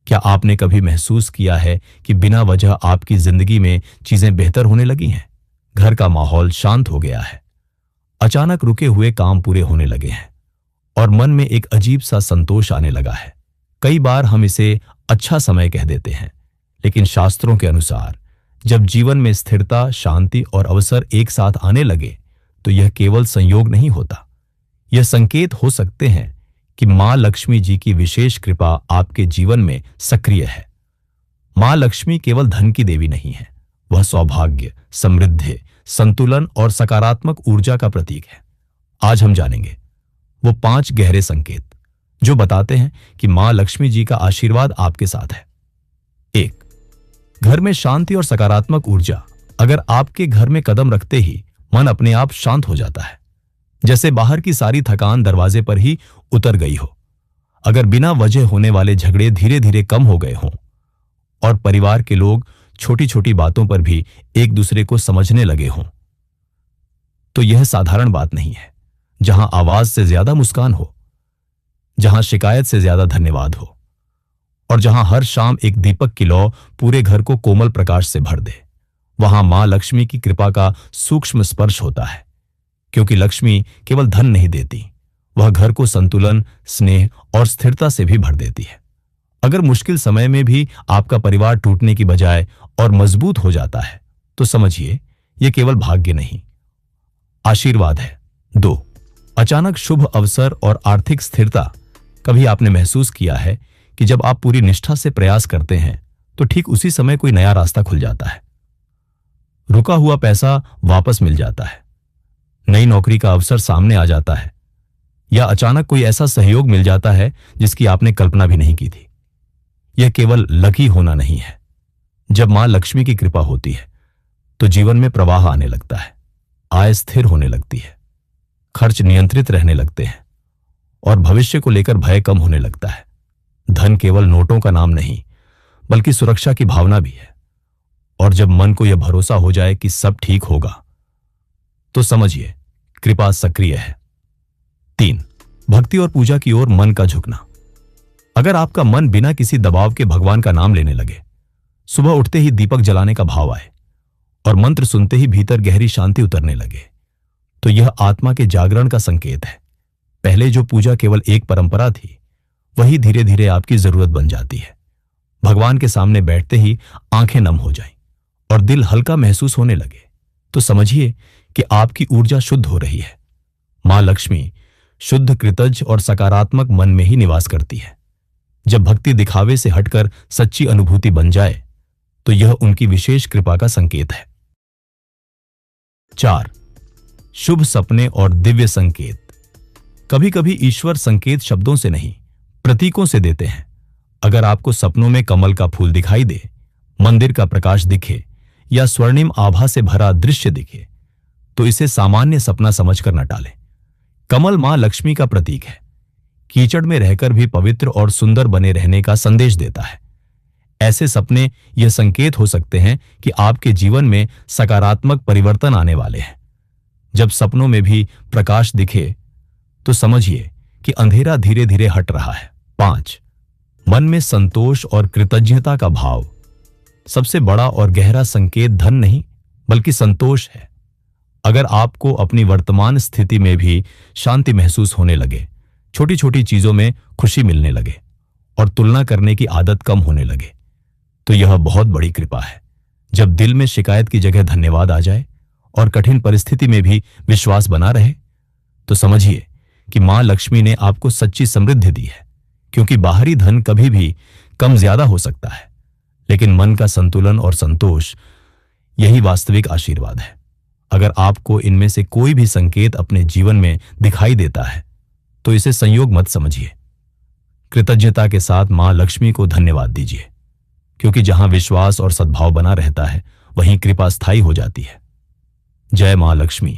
क्या आपने कभी महसूस किया है कि बिना वजह आपकी जिंदगी में चीजें बेहतर होने लगी हैं? घर का माहौल शांत हो गया है, अचानक रुके हुए काम पूरे होने लगे हैं और मन में एक अजीब सा संतोष आने लगा है। कई बार हम इसे अच्छा समय कह देते हैं, लेकिन शास्त्रों के अनुसार जब जीवन में स्थिरता, शांति और अवसर एक साथ आने लगे तो यह केवल संयोग नहीं होता, यह संकेत हो सकते हैं कि मां लक्ष्मी जी की विशेष कृपा आपके जीवन में सक्रिय है। मां लक्ष्मी केवल धन की देवी नहीं है, वह सौभाग्य, समृद्धि, संतुलन और सकारात्मक ऊर्जा का प्रतीक है। आज हम जानेंगे वो 5 गहरे संकेत जो बताते हैं कि मां लक्ष्मी जी का आशीर्वाद आपके साथ है। 1. घर में शांति और सकारात्मक ऊर्जा। अगर आपके घर में कदम रखते ही मन अपने आप शांत हो जाता है, जैसे बाहर की सारी थकान दरवाजे पर ही उतर गई हो। अगर बिना वजह होने वाले झगड़े धीरे धीरे कम हो गए हों और परिवार के लोग छोटी छोटी बातों पर भी एक दूसरे को समझने लगे हों, तो यह साधारण बात नहीं है। जहां आवाज से ज्यादा मुस्कान हो, जहां शिकायत से ज्यादा धन्यवाद हो और जहां हर शाम एक दीपक की लौ पूरे घर को कोमल प्रकाश से भर दे, वहां मां लक्ष्मी की कृपा का सूक्ष्म स्पर्श होता है। क्योंकि लक्ष्मी केवल धन नहीं देती, वह घर को संतुलन, स्नेह और स्थिरता से भी भर देती है। अगर मुश्किल समय में भी आपका परिवार टूटने की बजाय और मजबूत हो जाता है, तो समझिए यह केवल भाग्य नहीं, आशीर्वाद है। 2. अचानक शुभ अवसर और आर्थिक स्थिरता। कभी आपने महसूस किया है कि जब आप पूरी निष्ठा से प्रयास करते हैं तो ठीक उसी समय कोई नया रास्ता खुल जाता है, रुका हुआ पैसा वापस मिल जाता है, नई नौकरी का अवसर सामने आ जाता है, या अचानक कोई ऐसा सहयोग मिल जाता है जिसकी आपने कल्पना भी नहीं की थी। यह केवल लकी होना नहीं है। जब मां लक्ष्मी की कृपा होती है तो जीवन में प्रवाह आने लगता है, आय स्थिर होने लगती है, खर्च नियंत्रित रहने लगते हैं और भविष्य को लेकर भय कम होने लगता है। धन केवल नोटों का नाम नहीं, बल्कि सुरक्षा की भावना भी है। और जब मन को यह भरोसा हो जाए कि सब ठीक होगा, तो समझिए कृपा सक्रिय है। 3. भक्ति और पूजा की ओर मन का झुकना। अगर आपका मन बिना किसी दबाव के भगवान का नाम लेने लगे, सुबह उठते ही दीपक जलाने का भाव आए और मंत्र सुनते ही भीतर गहरी शांति उतरने लगे, तो यह आत्मा के जागरण का संकेत है। पहले जो पूजा केवल एक परंपरा थी, वही धीरे धीरे आपकी जरूरत बन जाती है। भगवान के सामने बैठते ही आंखें नम हो जाएं और दिल हल्का महसूस होने लगे, तो समझिए कि आपकी ऊर्जा शुद्ध हो रही है। मां लक्ष्मी शुद्ध, कृतज्ञ और सकारात्मक मन में ही निवास करती है। जब भक्ति दिखावे से हटकर सच्ची अनुभूति बन जाए, तो यह उनकी विशेष कृपा का संकेत है। 4. शुभ सपने और दिव्य संकेत। कभी कभी ईश्वर संकेत शब्दों से नहीं, प्रतीकों से देते हैं। अगर आपको सपनों में कमल का फूल दिखाई दे, मंदिर का प्रकाश दिखे या स्वर्णिम आभा से भरा दृश्य दिखे, तो इसे सामान्य सपना समझकर न टालें। कमल मां लक्ष्मी का प्रतीक है, कीचड़ में रहकर भी पवित्र और सुंदर बने रहने का संदेश देता है। ऐसे सपने यह संकेत हो सकते हैं कि आपके जीवन में सकारात्मक परिवर्तन आने वाले हैं। जब सपनों में भी प्रकाश दिखे, तो समझिए कि अंधेरा धीरे धीरे हट रहा है। 5. मन में संतोष और कृतज्ञता का भाव। सबसे बड़ा और गहरा संकेत धन नहीं, बल्कि संतोष है। अगर आपको अपनी वर्तमान स्थिति में भी शांति महसूस होने लगे, छोटी छोटी चीजों में खुशी मिलने लगे और तुलना करने की आदत कम होने लगे, तो यह बहुत बड़ी कृपा है। जब दिल में शिकायत की जगह धन्यवाद आ जाए और कठिन परिस्थिति में भी विश्वास बना रहे, तो समझिए कि मां लक्ष्मी ने आपको सच्ची समृद्धि दी है। क्योंकि बाहरी धन कभी भी कम ज्यादा हो सकता है, लेकिन मन का संतुलन और संतोष, यही वास्तविक आशीर्वाद है। अगर आपको इनमें से कोई भी संकेत अपने जीवन में दिखाई देता है, तो इसे संयोग मत समझिए। कृतज्ञता के साथ मां लक्ष्मी को धन्यवाद दीजिए, क्योंकि जहां विश्वास और सद्भाव बना रहता है, वहीं कृपा स्थायी हो जाती है। जय मां लक्ष्मी।